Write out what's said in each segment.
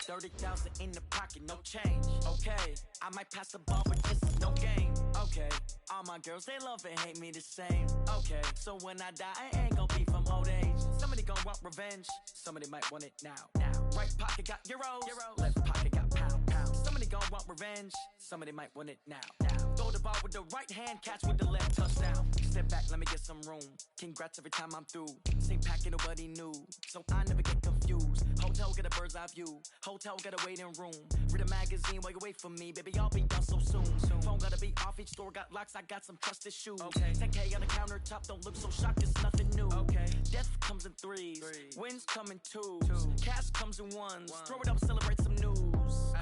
30,000 in the pocket, no change. Okay, I might pass the ball, but this is no game. Okay, all my girls, they love and hate me the same. Okay, so when I die, I ain't gon' be from old age. Somebody gon' want revenge, somebody might want it now. Right pocket got euros, left pocket got pound. Somebody gon' want revenge, somebody might want it now. Throw the ball with the right hand, catch with the left, touchdown. Step back, let me get some room. Congrats every time I'm through. Same packet, nobody knew, so I never get confused. Hotel get a bird's eye view, hotel got a waiting room. Read a magazine while you wait for me, baby, I'll be done so soon. Phone gotta be off, each store got locks, I got some trusted shoes. 10K on the countertop, don't look so shocked, it's nothing new. Death comes in threes, wins come in twos, cash comes in ones. Throw it up, celebrate some news.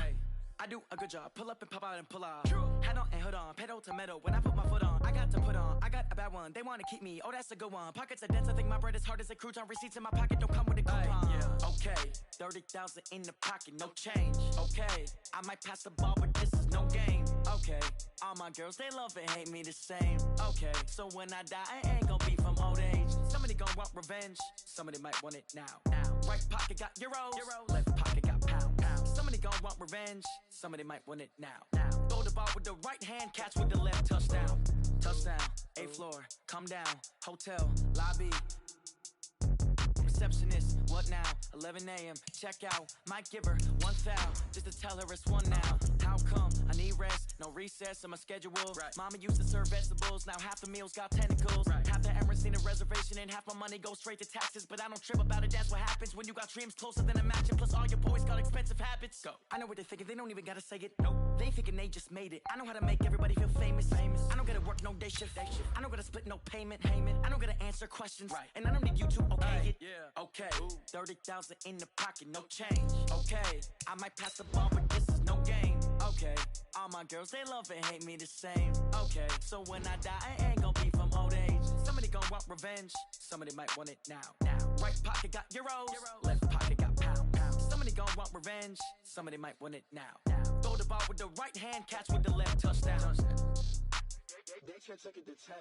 I do a good job, pull up and pop out and pull out. Head on and hood on, pedal to metal. When I put my foot on, I got to put on. I got a bad one, they wanna keep me, oh that's a good one. Pockets are dense, I think my bread is hard as a crouton. Receipts in my pocket don't come with a coupon. Okay, 30,000 in the pocket, no change. Okay, I might pass the ball, but this is no game. Okay, all my girls, they love and hate me the same. Okay, so when I die, I ain't gon' be from old age. Somebody gon' want revenge, somebody might want it now. Right pocket got euros, left pocket got pound. Somebody gon' want revenge, somebody might want it now. Throw the ball with the right hand, catch with the left, touchdown. Touchdown, 8th floor, come down, hotel, lobby. Receptionist, what now? 11 a.m., check out. Might give her one foul, just to tell her it's one now. How come? I need rest, no recess in my schedule. Mama used to serve vegetables, now half the meals got tentacles. Half the Emirates need a reservation and half my money goes straight to taxes. But I don't trip about it, that's what happens when you got dreams closer than a mansion. Plus all your boys got expensive habits. Go. I know what they're thinking, they don't even gotta say it. Nope. They thinking they just made it. I know how to make everybody feel famous. I don't gotta work no day shift. I don't gotta split no payment. I don't gotta answer questions. And I don't need you to okay it. Okay, 30,000 in the pocket, no change. Okay, I might pass the ball, but this is no game. Okay, all my girls, they love and hate me the same. Okay, so when I die, I ain't gon' be from old age. Somebody gon' want revenge, somebody might want it now. Right pocket got euros, left pocket got pound. Somebody gon' want revenge, somebody might want it now. Throw the ball with the right hand, catch with the left, touchdown. They can't take it to 10.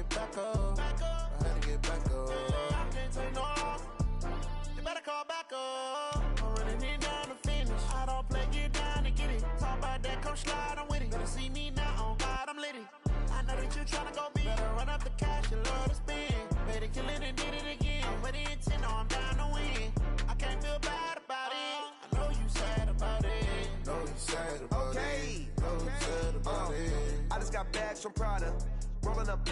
Back up. I had to get back up. I can't take no off. You better call back up. I'm running it down to finish. I don't play, get down to get it. Talk about that, come slide, I'm with it. Better see me now, on God, I'm litty. I know that you tryna go big. Better run up the cash, you love to spend. Better kill it and did it again. With the intent, no, I'm down to win. I can't feel bad about it. I know you sad about it. Know you sad about it. Know you sad about it. I just got bags from Prada. Rolling up,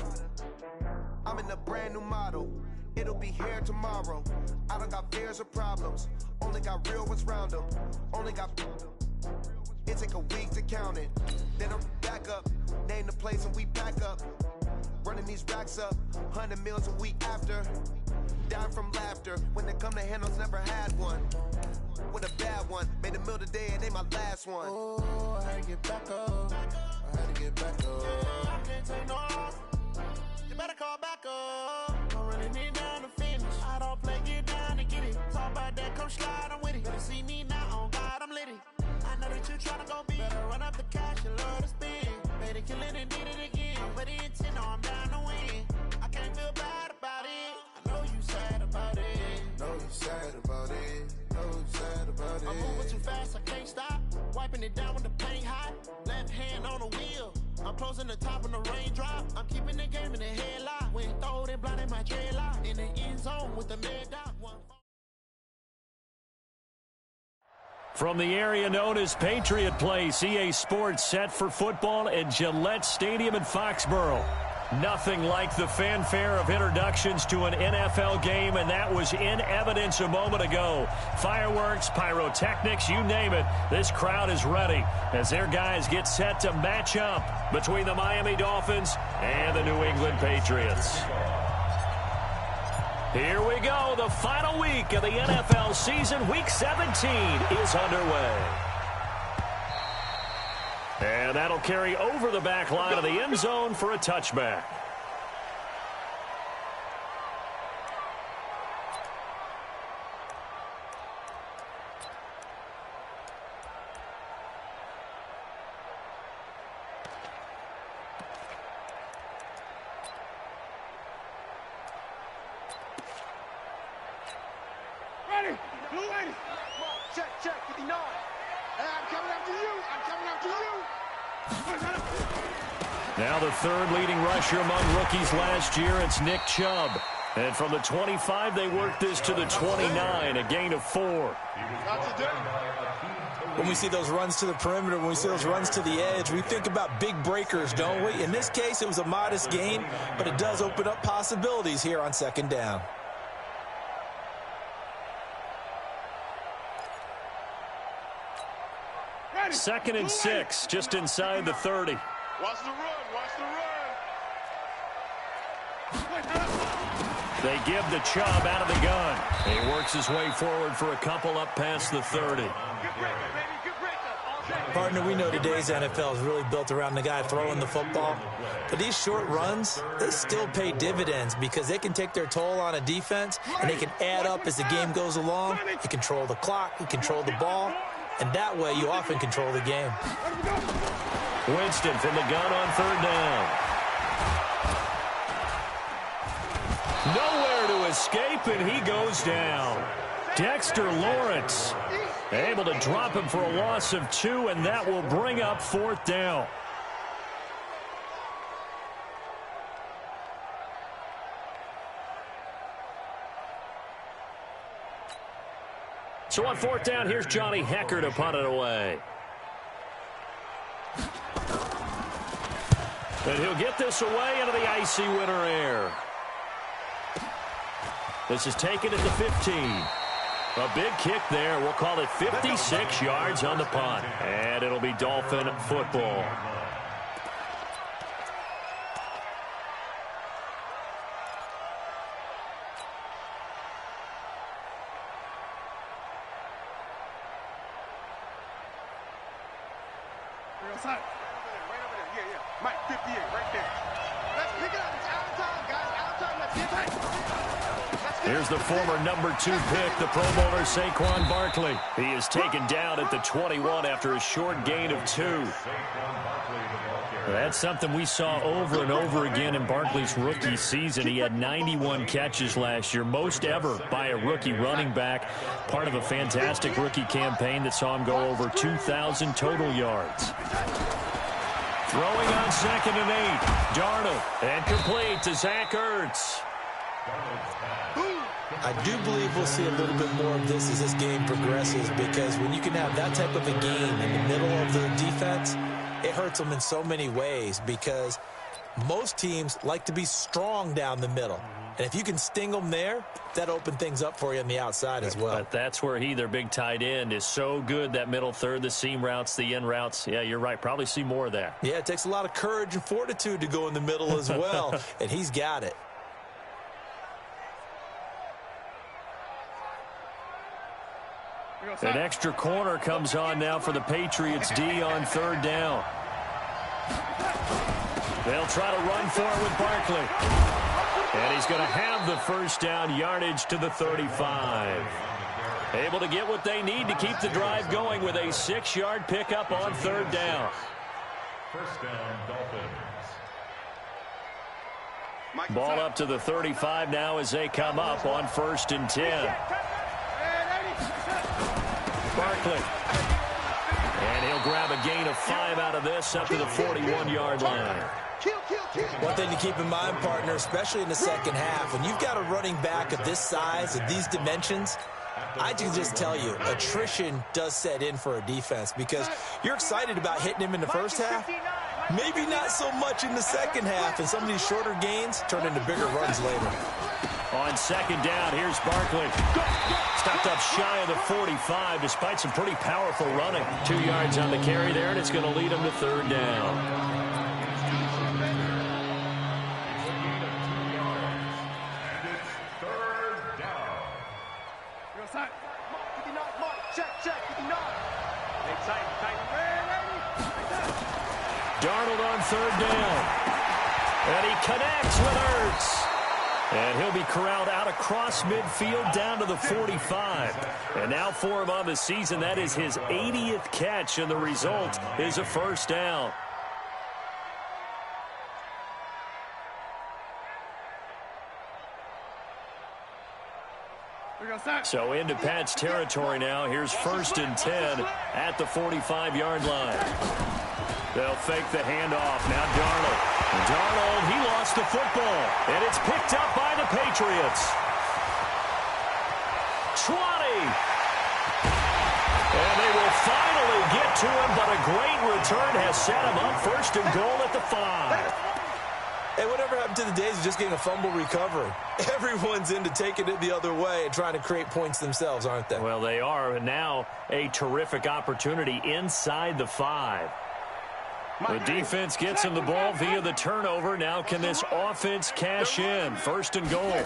I'm in a brand new model. It'll be here tomorrow. I don't got fears or problems. Only got real ones round them. Only got. It take a week to count it. Then I'm back up. Name the place and we pack up. Running these racks up. 100 meals a week after. Dying from laughter. When they come to handles, never had one. With a bad one. Made a meal today and ain't my last one. Oh, I had to get back up. I had to get back up. I can't take no off. You better call back up. I'm running it down to finish. I don't play, get down to get it. Talk about that, come slide, I'm with it. Better see me now, on God, I'm litty. I know that you tryna go big. Better run up the cash, you love to spend. Better kill it and did it again. I'm with the intent, no, I'm down to win. I can't feel bad about it. I know you sad about it. Know you sad about it. Know you sad about it. I'm moving too fast, I can't stop. Wiping it down when the paint hot. Left hand on the wheel. I'm closing the top when the raindrop. I'm keeping the game in the headlock. When throw it, blinding my dreadlock. In the end zone with the mad dot. From the area known as Patriot Place, EA Sports set for football at Gillette Stadium in Foxborough. Nothing like the fanfare of introductions to an NFL game, and that was in evidence a moment ago. Fireworks, pyrotechnics, you name it. This crowd is ready as their guys get set to match up between the Miami Dolphins and the New England Patriots. Here we go. The final week of the NFL season. Week 17 is underway. And that'll carry over the back line of the end zone for a touchback. Check, 59. I'm coming after you. Now the third leading rusher among rookies last year, it's Nick Chubb. And from the 25, they worked this to the 29, a gain of 4. When we see those runs to the perimeter, when we see those runs to the edge, we think about big breakers, don't we? In this case, it was a modest gain, but it does open up possibilities here on second down. Second and 6, just inside the 30. Watch the run. They give the Chubb out of the gun. He works his way forward for a couple up past the 30. Partner, we know today's NFL is really built around the guy throwing the football. But these short runs, they still pay dividends because they can take their toll on a defense, and they can add up as the game goes along. You control the clock, you control the ball, and that way you often control the game. Winston from the gun on third down. Nowhere to escape, and he goes down. Dexter Lawrence able to drop him for a loss of 2, and that will bring up fourth down. So on fourth down, here's Johnny Hekker to punt it away. And he'll get this away into the icy winter air. This is taken at the 15. A big kick there. We'll call it 56 yards on the punt. And it'll be Dolphin football. Right over there. Yeah. Mike, 58, right there. Let's pick it up. It's out of time, guys. Out of time. Let's get back. Here's the former number 2 pick, the Pro Bowler Saquon Barkley. He is taken down at the 21 after a short gain of 2. That's something we saw over and over again in Barkley's rookie season. He had 91 catches last year, most ever by a rookie running back. Part of a fantastic rookie campaign that saw him go over 2,000 total yards. Throwing on second and 8. Darnold, and complete to Zach Ertz. I do believe we'll see a little bit more of this as this game progresses, because when you can have that type of a game in the middle of the defense, it hurts them in so many ways, because most teams like to be strong down the middle. And if you can sting them there, that opens things up for you on the outside as well. But that's where their big tight end, is so good, that middle third, the seam routes, the in routes. Yeah, you're right. Probably see more of that. Yeah, it takes a lot of courage and fortitude to go in the middle as well, and he's got it. An extra corner comes on now for the Patriots D on third down. They'll try to run for it with Barkley. And he's going to have the first down, yardage to the 35. Able to get what they need to keep the drive going with a 6-yard pickup on third down. First down, Dolphins. Ball up to the 35 now as they come up on 1st and 10. Barkley. And he'll grab a gain of 5 out of this up to the 41-yard line. One thing to keep in mind, partner, especially in the second half, when you've got a running back of this size, of these dimensions, I can just tell you, attrition does set in for a defense, because you're excited about hitting him in the first half, maybe not so much in the second half, and some of these shorter gains turn into bigger runs later. On second down, here's Barkley. Stopped up shy of the 45 despite some pretty powerful running. 2 yards on the carry there, and it's going to lead him to third down. Darnold on third down. And he connects with Ertz. And he'll be corralled out across midfield down to the 45. And now for him on the season, that is his 80th catch, and the result is a first down. So into Pat's territory now. Here's 1st and 10 at the 45-yard line. They'll fake the handoff. Now Darnold, he lost the football. And it's picked up by the Patriots. 20. And they will finally get to him, but a great return has set him up 1st and goal at the 5. Hey, whatever happened to the days of just getting a fumble recovery? Everyone's into taking it the other way and trying to create points themselves, aren't they? Well, they are. And now a terrific opportunity inside the 5. The defense gets him the ball via the turnover. Now can this offense cash in? 1st and goal.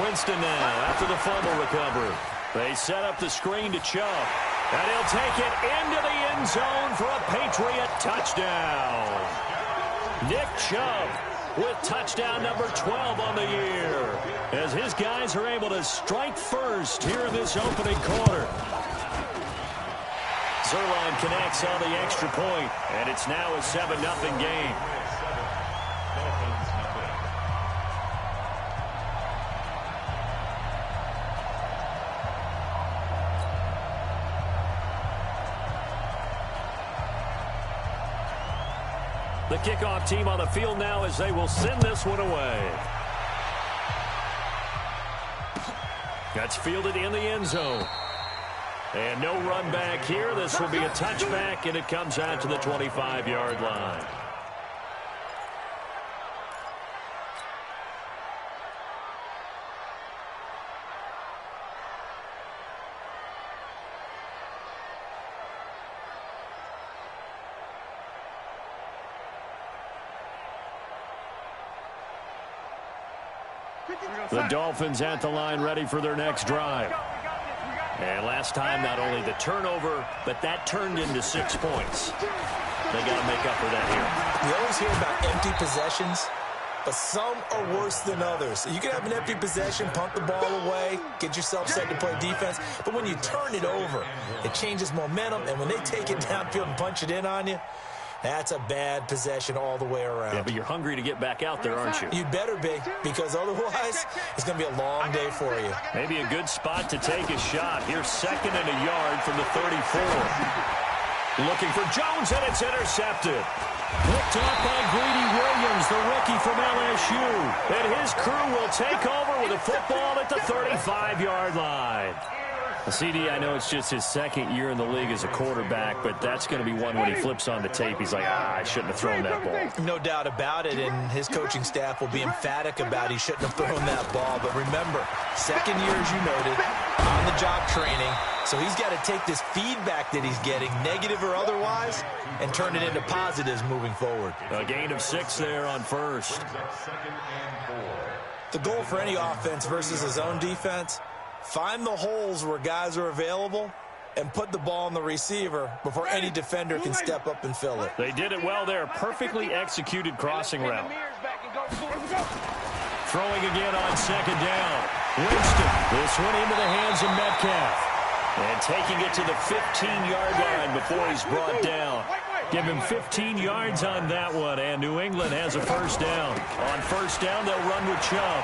Winston now after the fumble recovery. They set up the screen to Chubb. And he'll take it into the end zone for a Patriot touchdown. Nick Chubb with touchdown number 12 on the year, as his guys are able to strike first here in this opening quarter. Zuerlein connects on the extra point, and it's now a 7-0 game. The kickoff team on the field now as they will send this one away. That's fielded in the end zone. And no run back here. This will be a touchback, and it comes out to the 25-yard line. The Dolphins at the line ready for their next drive. And last time, not only the turnover, but that turned into 6 points. They got to make up for that here. You always hear about empty possessions, but some are worse than others. You can have an empty possession, punt the ball away, get yourself set to play defense, but when you turn it over, it changes momentum, and when they take it downfield and punch it in on you, that's a bad possession all the way around. Yeah, but you're hungry to get back out there, aren't you? You better be, because otherwise it's going to be a long day for you. Maybe a good spot to take a shot. Here's 2nd and a yard from the 34. Looking for Jones, and it's intercepted. Picked off by Greedy Williams, the rookie from LSU. And his crew will take over with a football at the 35-yard line. CD, I know it's just his 2nd year in the league as a quarterback, but that's going to be one when he flips on the tape. He's like, I shouldn't have thrown that ball. No doubt about it, and his coaching staff will be emphatic about he shouldn't have thrown that ball. But remember, 2nd year, as you noted, on-the-job training. So he's got to take this feedback that he's getting, negative or otherwise, and turn it into positives moving forward. A gain of 6 there on 1st. The goal for any offense versus his own defense, find the holes where guys are available and put the ball on the receiver before any defender can step up and fill it. They did it well there. Perfectly executed crossing route. Throwing again on 2nd down. Winston. This one into the hands of Metcalf. And taking it to the 15-yard line before he's brought down. Give him 15 yards on that one, and New England has a first down. On 1st down, they'll run with Chubb.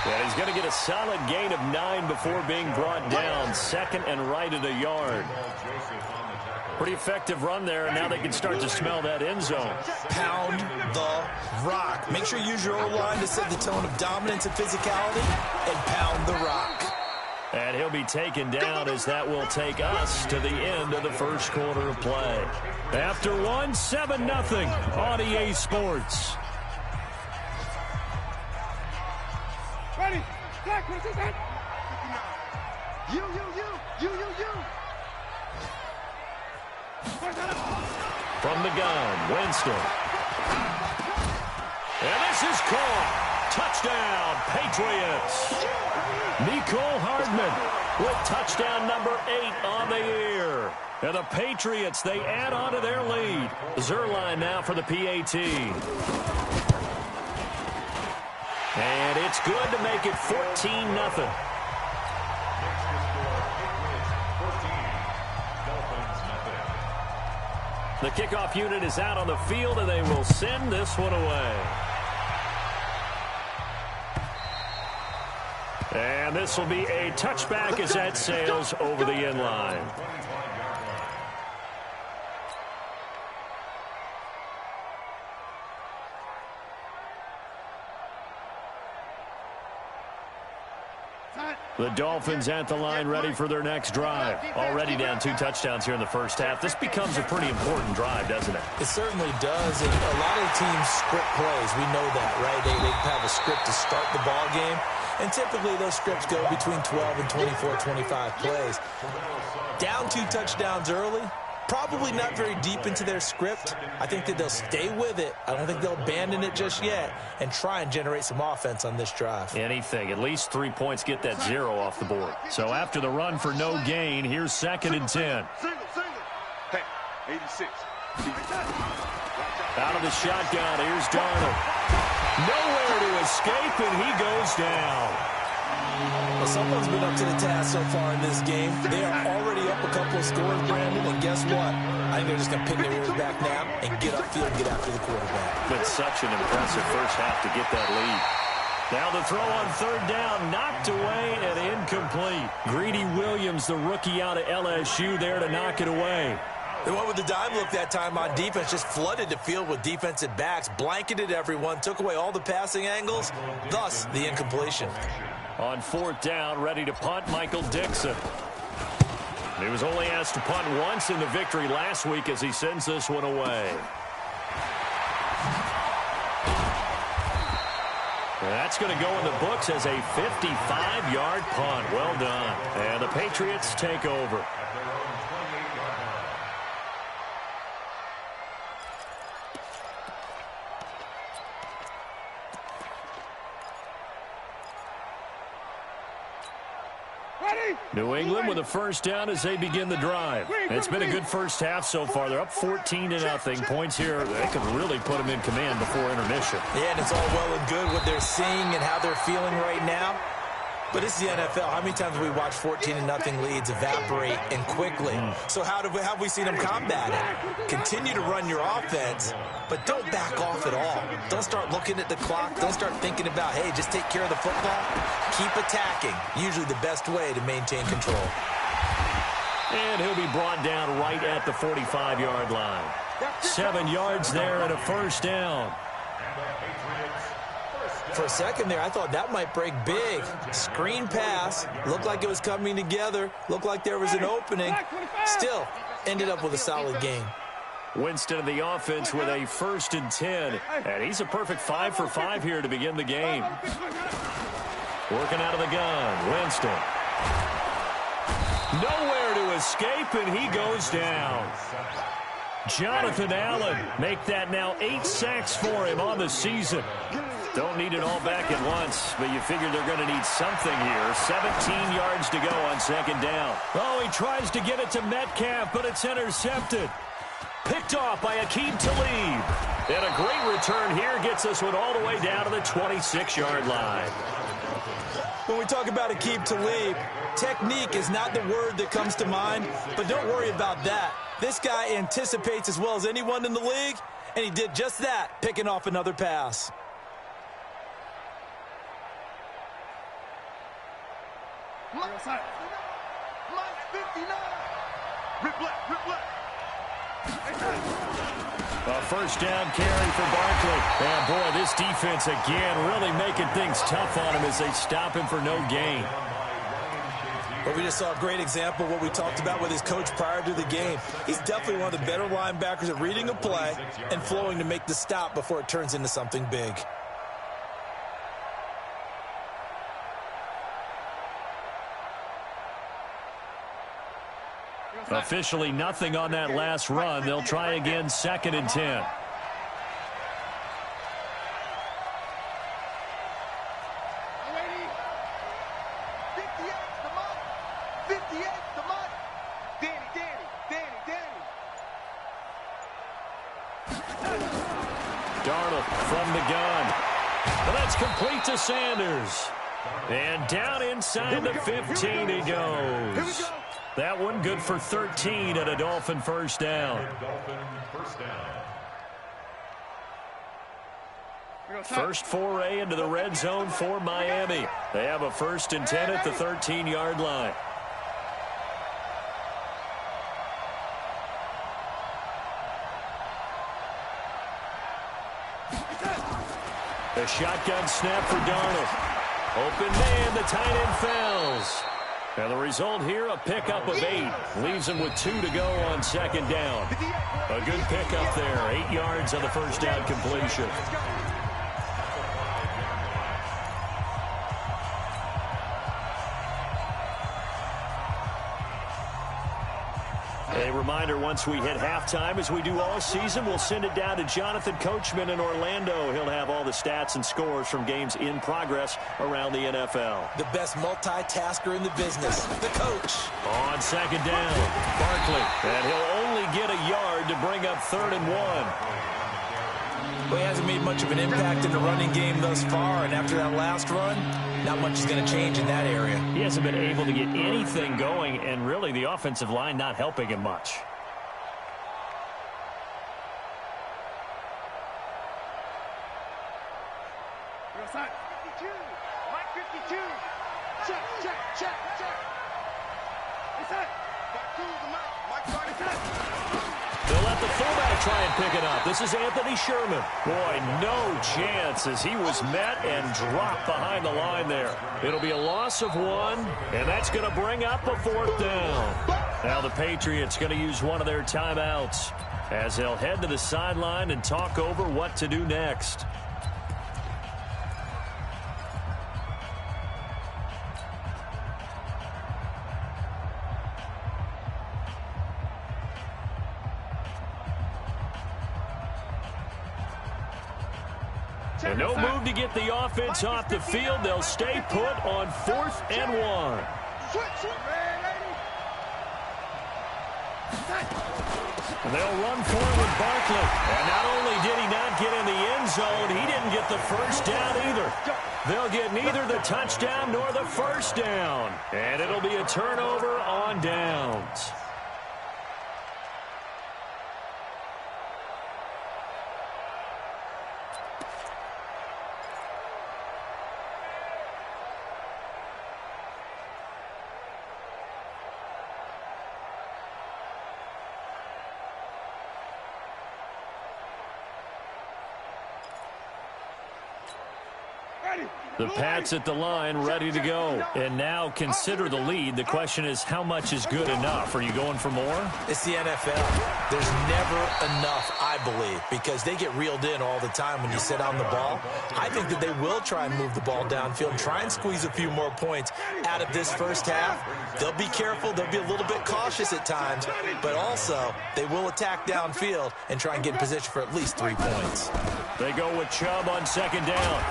And he's going to get a solid gain of 9 before being brought down. 2nd and right at a yard. Pretty effective run there, and now they can start to smell that end zone. Pound the rock. Make sure you use your O-line to set the tone of dominance and physicality, and pound the rock. And he'll be taken down as that will take us to the end of the 1st quarter of play. After 1, 7-0 on EA Sports. Ready? Black, what's his head? You. From the gun, Winston. And this is caught. Touchdown, Patriots. Mecole Hardman with touchdown number 8 on the year. And the Patriots, they add on to their lead. Zuerlein now for the PAT. And it's good to make it 14-0. The kickoff unit is out on the field, and they will send this one away. And this will be a touchback as that sails over the end line. The Dolphins at the line ready for their next drive. Already down 2 touchdowns here in the first half. This becomes a pretty important drive, doesn't it? It certainly does. And a lot of teams script plays. We know that, right? They have a script to start the ball game. And typically those scripts go between 12 and 24, 25 plays. Down 2 touchdowns early. Probably not very deep into their script. I think that they'll stay with it. I don't think they'll abandon it just yet and try and generate some offense on this drive. Anything. At least 3 points, get that 0 off the board. So after the run for no gain, here's 2nd and 10. Hey, 86. Out of the shotgun, here's Darnold. Nowhere to escape, and he goes down. Well, someone's been up to the task so far in this game. They are already up a couple of scores, Brandon, and guess what? I think they're just going to pin their ears back now and get upfield and get after the quarterback. Been such an impressive first half to get that lead. Now the throw on 3rd down, knocked away and incomplete. Greedy Williams, the rookie out of LSU, there to knock it away. They went with the dime look that time on defense, just flooded the field with defensive backs, blanketed everyone, took away all the passing angles, thus the incompletion. On 4th down, ready to punt, Michael Dixon. He was only asked to punt once in the victory last week as he sends this one away. That's going to go in the books as a 55-yard punt. Well done. And the Patriots take over. New England with a first down as they begin the drive. It's been a good first half so far. They're up 14-0. Points here, they could really put them in command before intermission. Yeah, and it's all well and good what they're seeing and how they're feeling right now. But this is the NFL. How many times have we watched 14-0 leads evaporate and quickly? So how have we seen them combat it? Continue to run your offense, but don't back off at all. Don't start looking at the clock. Don't start thinking about, hey, just take care of the football. Keep attacking. Usually the best way to maintain control. And he'll be brought down right at the 45-yard line. 7 yards there and a first down. For a second there, I thought that might break big. Screen pass. Looked like it was coming together. Looked like there was an opening. Still, ended up with a solid gain. Winston of the offense with a 1st and 10. And he's a perfect 5 for 5 here to begin the game. Working out of the gun, Winston. Nowhere to escape, and he goes down. Jonathan Allen make that now 8 sacks for him on the season. Don't need it all back at once, but you figure they're going to need something here. 17 yards to go on 2nd down. Oh, he tries to get it to Metcalf, but it's intercepted. Picked off by Aqib Talib. And a great return here gets us one all the way down to the 26-yard line. When we talk about Aqib Talib, technique is not the word that comes to mind, but don't worry about that. This guy anticipates as well as anyone in the league, and he did just that, picking off another pass. A first down carry for Barkley. And boy, this defense again really making things tough on him as they stop him for no gain. Well, we just saw a great example of what we talked about with his coach prior to the game. He's definitely one of the better linebackers at reading a play and flowing to make the stop before it turns into something big. Officially nothing on that last run. They'll try again, 2nd and 10. Darnold from the gun. Well, that's complete to Sanders. And down inside the 15 he goes. That one good for 13 and a Dolphin first down. First foray into the red zone for Miami. They have a 1st and 10 at the 13-yard line. The shotgun snap for Darnold. Open man, the tight end falls. And the result here, a pickup of 8. Leaves him with 2 to go on 2nd down. A good pickup there. 8 yards on the first down completion. A reminder, once we hit halftime, as we do all season, we'll send it down to Jonathan Coachman in Orlando. He'll have all the stats and scores from games in progress around the NFL. The best multitasker in the business, the coach. On 2nd down, Barkley. And he'll only get a yard to bring up 3rd and 1. Well, he hasn't made much of an impact in the running game thus far, and after that last run, not much is going to change in that area. He hasn't been able to get anything going, and really the offensive line not helping him much. Side 52, Mike 52. Check, check, check, check. Inside. Back to the Mike 47. They'll let the fullback try and pick it up. This is Anthony Sherman. Boy, no chance as he was met and dropped behind the line there. It'll be a loss of 1, and that's going to bring up a 4th down. Now the Patriots going to use one of their timeouts as they'll head to the sideline and talk over what to do next. And no move to get the offense off the field. They'll stay put on 4th and 1. And they'll run forward with Barkley. And not only did he not get in the end zone, he didn't get the first down either. They'll get neither the touchdown nor the first down. And it'll be a turnover on downs. The Pats at the line, ready to go. And now consider the lead. The question is, how much is good enough? Are you going for more? It's the NFL. There's never enough, I believe, because they get reeled in all the time when you sit on the ball. I think that they will try and move the ball downfield and try and squeeze a few more points out of this first half. They'll be careful. They'll be a little bit cautious at times, but also they will attack downfield and try and get in position for at least 3 points. They go with Chubb on 2nd down,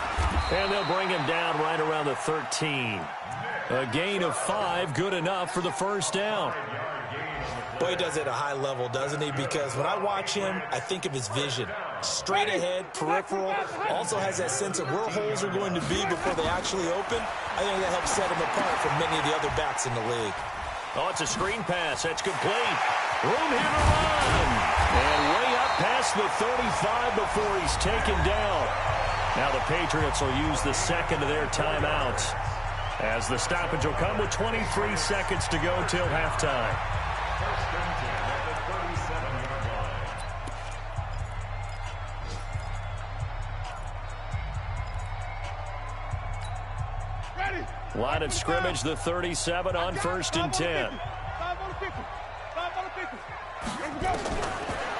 and they'll bring him down right around the 13. A gain of 5, good enough for the first down. Boy, he does it at a high level, doesn't he? Because when I watch him, I think of his vision. Straight ahead, peripheral, also has that sense of where holes are going to be before they actually open. I think that helps set him apart from many of the other backs in the league. Oh, it's a screen pass. That's complete. Room here to run. And way up past the 35 before he's taken down. Now the Patriots will use the second of their timeouts, as the stoppage will come with 23 seconds to go till halftime. Line of scrimmage, the 37 on 1st and 10.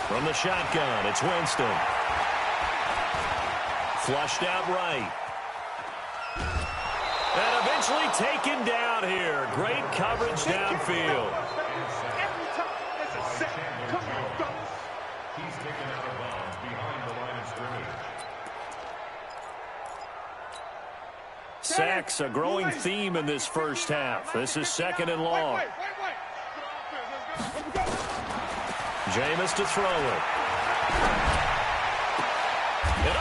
From the shotgun, it's Winston. Flushed out right. And eventually taken down here. Great coverage downfield. He's taken out of bounds behind the line of scrimmage. Sacks, a growing theme in this first half. This is 2nd and long. Jameis to throw it. And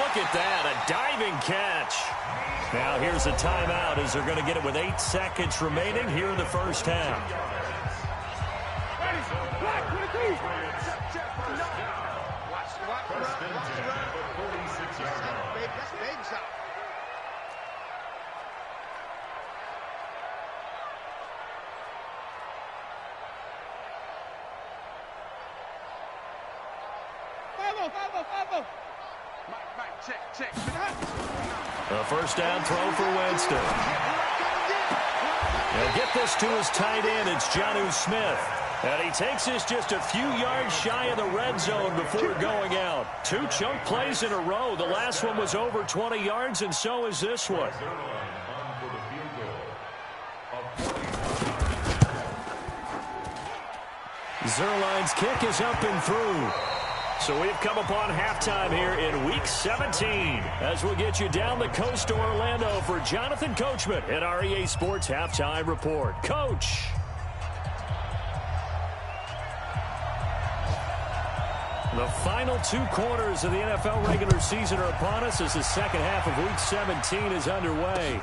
look at that, a diving catch. Now here's a timeout as they're going to get it with 8 seconds remaining here in the first half. A first down throw for Winston. He'll get this to his tight end. It's Jonnu Smith. And he takes this just a few yards shy of the red zone before going out. 2 chunk plays in a row. The last one was over 20 yards, and so is this one. Zuerlein's kick is up and through. So we've come upon halftime here in Week 17 as we'll get you down the coast to Orlando for Jonathan Coachman at our EA Sports Halftime Report. Coach. The final 2 quarters of the NFL regular season are upon us as the second half of Week 17 is underway.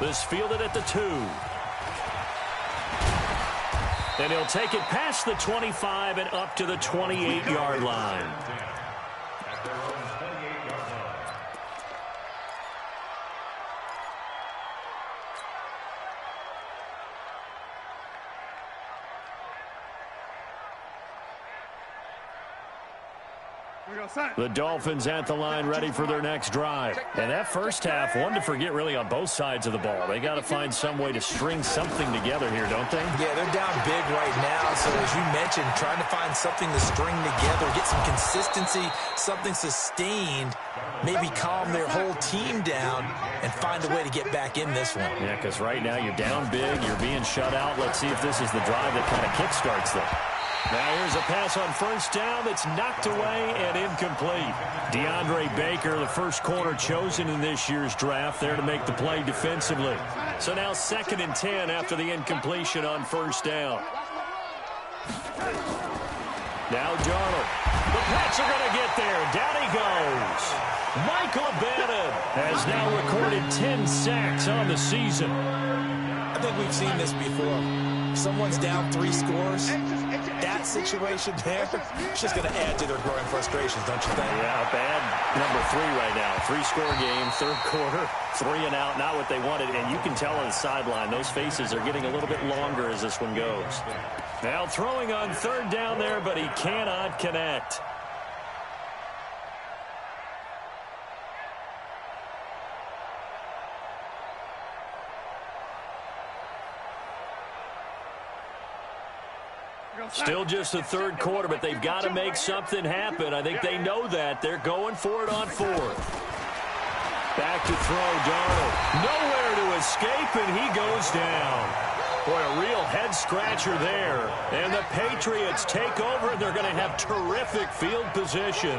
This fielded at the 2. And he'll take it past the 25 and up to the 28-yard line. The Dolphins at the line ready for their next drive. And that first half, one to forget really on both sides of the ball. They got to find some way to string something together here, don't they? Yeah, they're down big right now. So as you mentioned, trying to find something to string together, get some consistency, something sustained, maybe calm their whole team down and find a way to get back in this one. Yeah, because right now you're down big, you're being shut out. Let's see if this is the drive that kind of kickstarts them. Now here's a pass on first down that's knocked away and incomplete. DeAndre Baker, the first corner chosen in this year's draft, there to make the play defensively. So now 2nd and 10 after the incompletion on first down. Now Darnold. The Pats are going to get there. Down he goes. Michael Bennett has now recorded 10 sacks on the season. I think we've seen this before. Someone's down 3 scores. That situation there, it's just going to add to their growing frustrations, don't you think? Yeah, bad number 3 right now. 3-score game, 3rd quarter, 3 and out, not what they wanted. And you can tell on the sideline, those faces are getting a little bit longer as this one goes. Now throwing on 3rd down there, but he cannot connect. Still just the 3rd quarter, but they've got to make something happen. I think they know that. They're going for it on 4th. Back to throw, Darnold. Nowhere to escape, and he goes down. Boy, a real head-scratcher there. And the Patriots take over, and they're going to have terrific field position.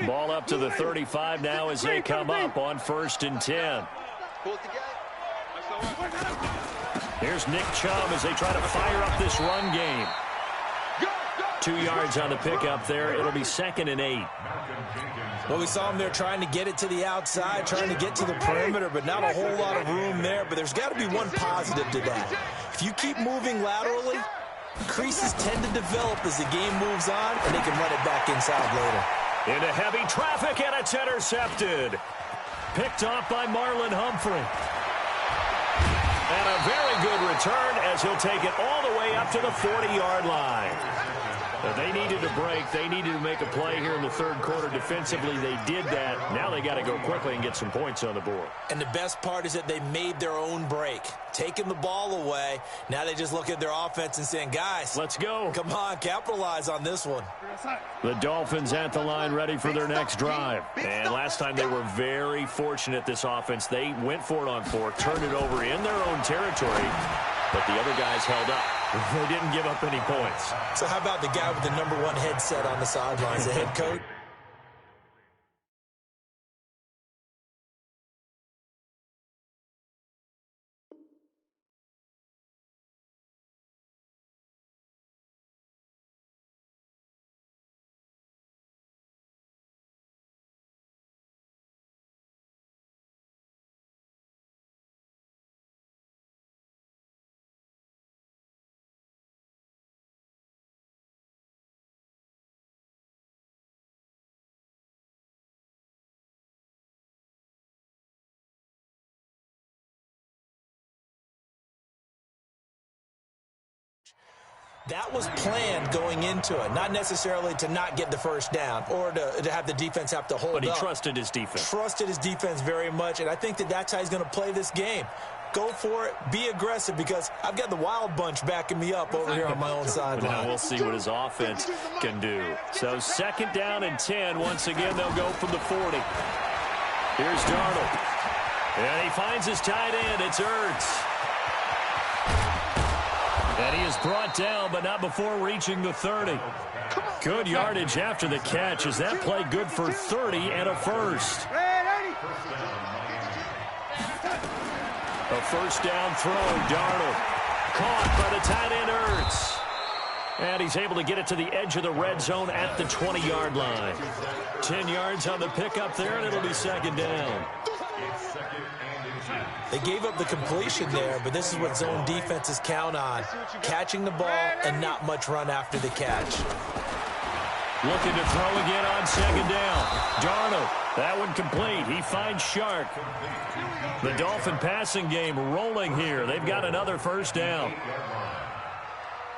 Ball up to the 35 now as they come up on 1st and 10. Here's Nick Chubb as they try to fire up this run game. 2 yards on the pickup there. It'll be 2nd and 8. Well, we saw him there trying to get it to the outside, trying to get to the perimeter, but not a whole lot of room there. But there's got to be one positive to that. If you keep moving laterally, creases tend to develop as the game moves on, and they can run it back inside later. Into heavy traffic, and it's intercepted. Picked off by Marlon Humphrey. And a very good return as he'll take it all the way up to the 40-yard line. But they needed a break. They needed to make a play here in the 3rd quarter. Defensively, they did that. Now they got to go quickly and get some points on the board. And the best part is that they made their own break, taking the ball away. Now they just look at their offense and saying, guys, let's go. Come on, capitalize on this one. The Dolphins at the line ready for their next drive. And last time they were very fortunate, this offense. They went for it on 4th, turned it over in their own territory, but the other guys held up. They didn't give up any points. So how about the guy with the #1 headset on the sidelines, the head coach? That was planned going into it, not necessarily to not get the first down or to have the defense have to hold up. But he trusted his defense. Trusted his defense very much, and I think that's how he's going to play this game. Go for it. Be aggressive, because I've got the Wild Bunch backing me up over here on my own sideline. Now we'll see what his offense can do. So 2nd down and 10. Once again, they'll go from the 40. Here's Darnold. And he finds his tight end. It's Ertz. And he is brought down, but not before reaching the 30. Good yardage after the catch. Is that play good for 30 and a first? A first down throw. Darnold caught by the tight end Ertz. And he's able to get it to the edge of the red zone at the 20-yard line. 10 yards on the pickup there, and it'll be 2nd down. They gave up the completion there, but this is what zone defenses count on. Catching the ball and not much run after the catch. Looking to throw again on 2nd down. Darnold, that one complete. He finds Shark. The Dolphin passing game rolling here. They've got another first down.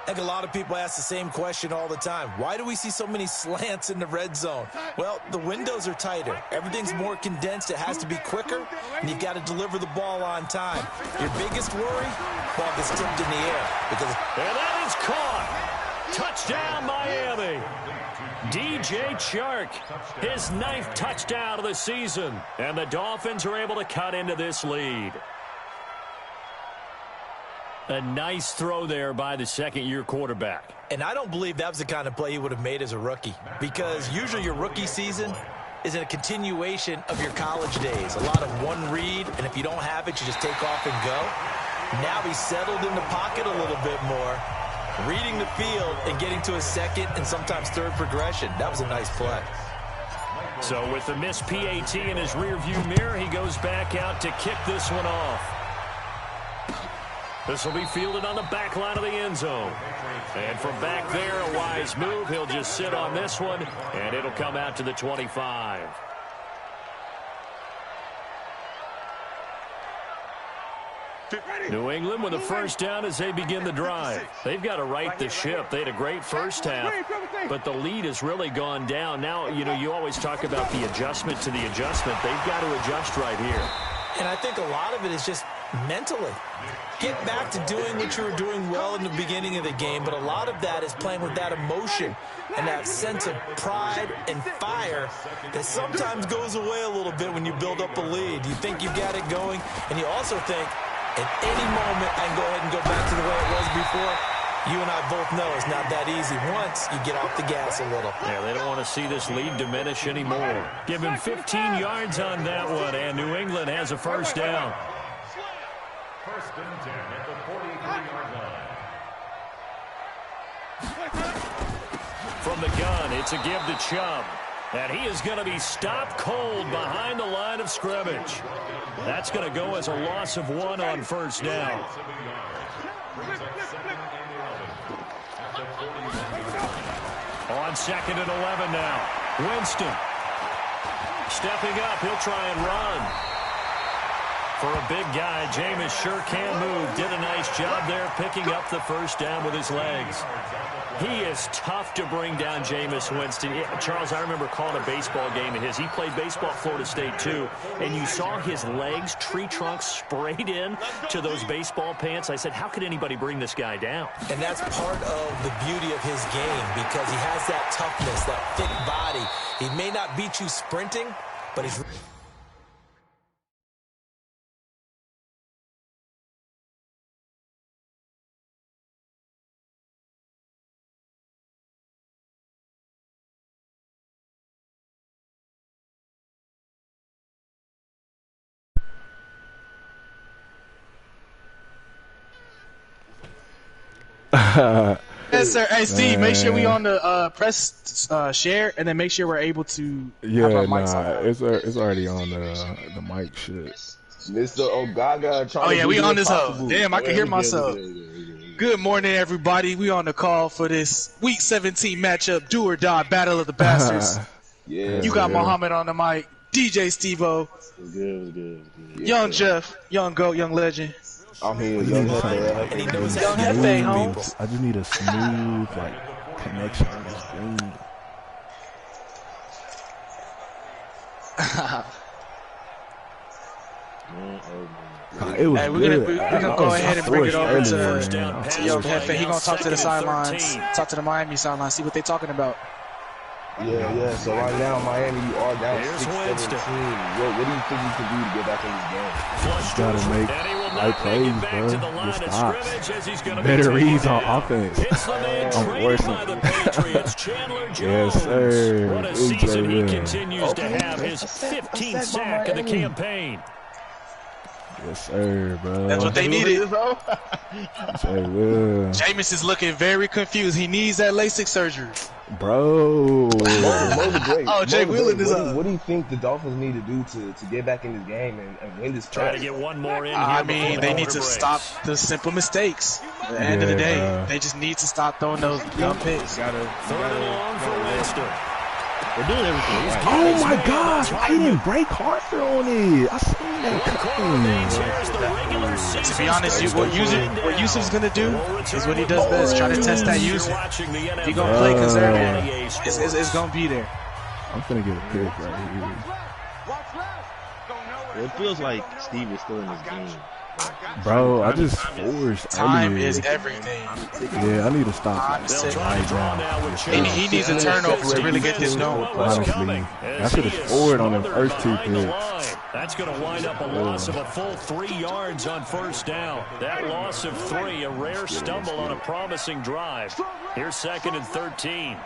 I think a lot of people ask the same question all the time. Why do we see so many slants in the red zone? Well, the windows are tighter. Everything's more condensed. It has to be quicker, and you've got to deliver the ball on time. Your biggest worry, ball gets tipped in the air. And that is caught. Touchdown, Miami. DJ Chark, his 9th touchdown of the season. And the Dolphins are able to cut into this lead. A nice throw there by the 2nd-year quarterback. And I don't believe that was the kind of play he would have made as a rookie, because usually your rookie season is a continuation of your college days. A lot of one read, and if you don't have it, you just take off and go. Now he's settled in the pocket a little bit more, reading the field and getting to a 2nd and sometimes 3rd progression. That was a nice play. So with the missed PAT in his rearview mirror, he goes back out to kick this one off. This will be fielded on the back line of the end zone. And from back there, a wise move. He'll just sit on this one, and it'll come out to the 25. New England with a first down as they begin the drive. They've got to right the ship. They had a great first half, but the lead has really gone down. Now, you always talk about the adjustment to the adjustment. They've got to adjust right here. And I think a lot of it is just mentally. Get back to doing what you were doing well in the beginning of the game, but a lot of that is playing with that emotion and that sense of pride and fire that sometimes goes away a little bit when you build up a lead. You think you've got it going, and you also think, at any moment, I can go ahead and go back to the way it was before. You and I both know it's not that easy once you get off the gas a little. Yeah, they don't want to see this lead diminish anymore. Give him 15 yards on that one, and New England has a first down. First and 10 at the 43-yard line. From the gun, it's a give to Chubb. And he is going to be stopped cold behind the line of scrimmage. That's going to go as a loss of 1 on first down. On 2nd and 11 now. Winston. Stepping up, he'll try and run. For a big guy, Jameis sure can move. Did a nice job there picking up the first down with his legs. He is tough to bring down, Jameis Winston. Charles, I remember calling a baseball game of his. He played baseball at Florida State, too. And you saw his legs, tree trunks sprayed in to those baseball pants. I said, how could anybody bring this guy down? And that's part of the beauty of his game, because he has that toughness, that thick body. He may not beat you sprinting, but he's... Yes, sir. Hey, Steve, make sure we on the press share, and then make sure we're able to have our mics on. It's already on the mic shit. Mr. Ogaga trying Oh, yeah, to we do on the this hoe. possible. Damn, I can hear myself. Good morning, everybody. We on the call for this Week 17 matchup, do or die, Battle of the Bastards. Yeah, You got Muhammad on the mic, DJ Steve-O, good. Young Jeff, Young Goat, Young Legend, I'm here, young And he knows Young how to Hefe, get home. people. I just need a smooth connection on this screen. It was Hey, we're good. gonna go ahead and bring it over to Young play. Hefe. He gonna talk to the Second and sidelines, 13. talk to the Miami sidelines, see what they talking about. Yeah. So right now, Miami, you are down Here's 6-17. Winston. What do you think you can do to get back in this game? Flush Gotta to make and he will right not make plays, it back bro. to the Good line of stops. scrimmage as he's gonna be Better taken reads on down. offense. It's the man I'm traded worse by than- the Patriots, Chandler Jones. Yes, sir. What a Big season he J. continues to have. His 15th sack of the campaign. Yes, sir, bro. That's what they needed. Say Will. Jameis is looking very confused. He needs that LASIK surgery. Bro. Oh, Jay Wheelan is up. What do you think the Dolphins need to do to get back in this game and win this Try to fight? get one more in I here mean, before they the need to quarter stop breaks. the simple mistakes. At the end of the day, bro. they just need to stop throwing those dumb picks. Third and long for Winston. They're doing everything right. Oh my gosh, he didn't break Harper on it. I seen that coming. To be honest, what Yusuf's gonna do is what he does best. Try to test that Yusuf. If he gonna play conservative, it's gonna be there. I'm finna get a pick right here. Well, it feels like Steve is still in this game. Bro, I just forced Time earlier. is everything. Yeah, I need to stop Time is right everything. now. He needs a turnover to really get this going. Honestly, I should have scored on the first two picks. That's going to wind up a loss of a full 3 yards on first down. That loss of 3, a rare stumble on a promising drive. Here's 2nd and 13.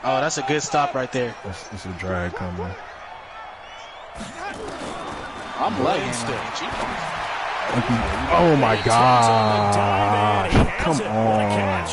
Oh, that's a good stop right there. It's a drag coming. I'm liking Oh my god! Come on!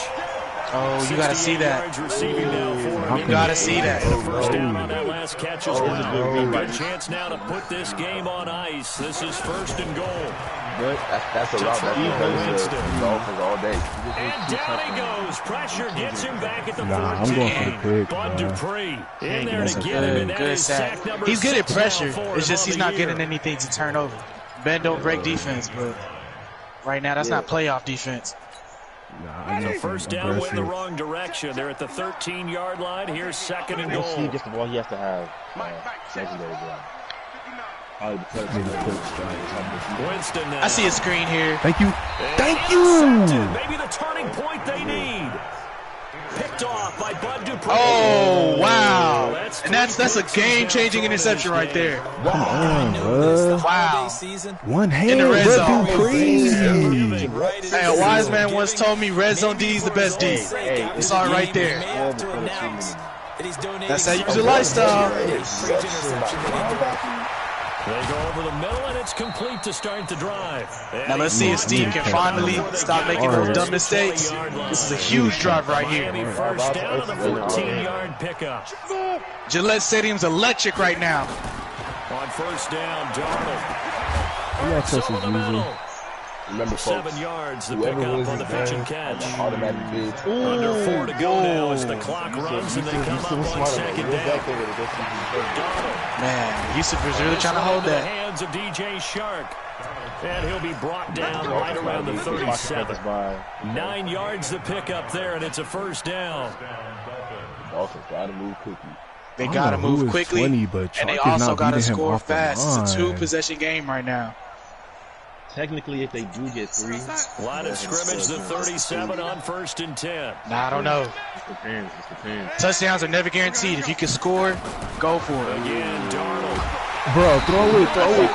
Oh, you gotta see that. You gotta see that. First down on that last catch as well. Good chance now to put this game on ice. This is 1st and goal. That's a lot. That's because the Dolphins all day. And down he goes. Pressure gets him back at the 14. Nah, I'm going for the pick, Bud man. Dupree in there That's to a get him, and that good is sack. sack number He's good at 6 pressure. now for It's him just on he's the not year. getting anything to turn over. Ben don't break defense, but right now that's not playoff defense. Nah, The first down went in the wrong direction. They're at the 13-yard line. Here's 2nd and We'll see goal. just the ball he has to have. Legendary drive. Winston now. I see a screen here. Thank you. Thank Intercepted. you. Maybe the turning point they need. Picked off by Bud Dupree. Oh wow! And that's a game-changing interception right there. Come on, bud. Wow! One hand, In the red Bud zone. Dupree. Hey, a wise man once told me red zone D is the best D. You saw it right there. That's how you use your lifestyle. They go over the middle, and it's complete to start the drive. Now let's see if Steve can finally stop making those dumb mistakes. This is a huge drive right here. First down on the 14-yard pickup. Gillette Stadium's electric right now. On first down, Darnold. Who else is using? Remember, folks, 7 yards, the whoever pickup wins on the this pitch and game, catch. automatic bids. Under 4 to go now as the clock runs and they come up on 2nd down. Man, Yusuf is really trying to hold The that. hands of DJ Shark. And he'll be brought down right around the 37. 9 yards the pickup there, and it's a first down. Dolphins gotta move quickly. They I don't gotta know who move is quickly, 20, but and they Chark is also not gotta beating him score off the fast. It's a line. 2-possession game right now. Technically, if they do get 3, Line of scrimmage, the 37 on 1st and 10. Nah, I don't know. Touchdowns are never guaranteed. If you can score, go for it. Again, Darnold. Bro, throw it. Field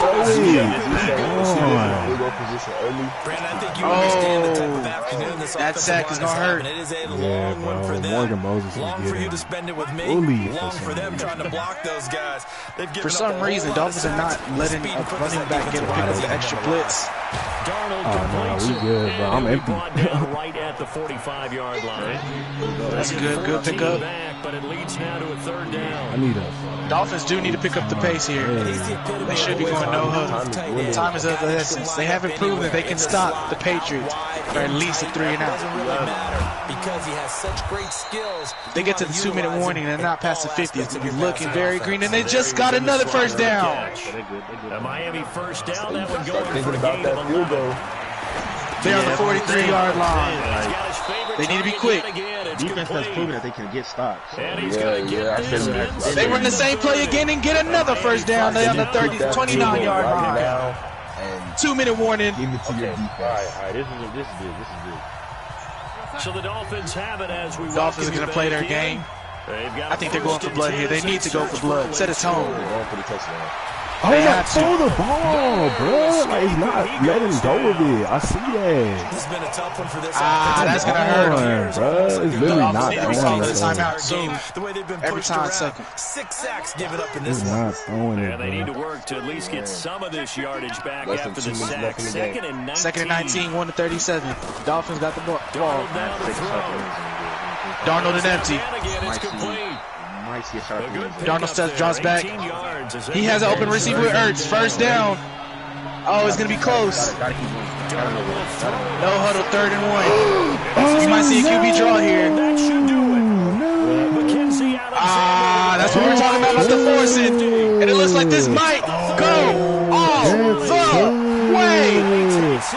goal position early. Brandon, I think you understand the type of afternoon this that offensive sack is line gonna having. hurt. It is a Yeah, long one for bro. them. Morgan Moses is Long for you getting to spend it with me. bullied Long for for them some trying to block those guys. They've given For up some a whole reason, lot Dolphins of are not sacks. letting Speed a and quickness running that back get a defensive pick line up is the even extra more. blitz. Darnold Oh, no, completes we it, good, bro. and I'm he'll be empty. brought down right at the 45-yard line. That's a good 14 pickup. back, but it leads now to a 3rd down. I need a. Dolphins do need to pick up the pace here. They should be going no huddle. Time is of the essence. They haven't proven that they can stop the Patriots for at least a 3 and out. because he has such great skills. They get to the 2-minute warning and they're not past the 50. It's going to be looking very green, and they just got another first down. A Miami first down. That one going Thinking for a about gain that of field 11. goal. They're on the 43-yard line. They need to be quick. Defense has proven that they can get stops. And he's going to get this. They run the same play again and get another first down. They're on the 29-yard line. 2-minute warning. Give it to your defense. All right, this is good. So the Dolphins have it as we Dolphins are going to play their game. I think they're going for blood here. They need to go for blood. Set a tone. They're going for the touchdown. Oh, throw the ball, bro. Like, he's not letting go of it. I see that. This has been a tough one for this that's going to hurt him. Bro, it's literally not throwing it. Timeout soon. The way they've been Every pushed time, around. second. 6 sacks given up in He's this one. not throwing it, And they need to bro. work to at least get some of this yardage back Less than after 2 the minutes sack. left in the Second game. and 19. Second and 19, 1-37. Dolphins got the ball. Darnold down to throw. Darnold and empty. And again, it's complete. Might see a sharp A good end. Darnold steps, drops back. 18 yards as He has an open receiver with Ertz. First down. Oh, it's going to be close. Gotta keep going. No huddle, 3rd and 1. You might see a QB draw here. That should do it. Mackenzie Alexander. That's what we're talking about the forcing. And it looks like this might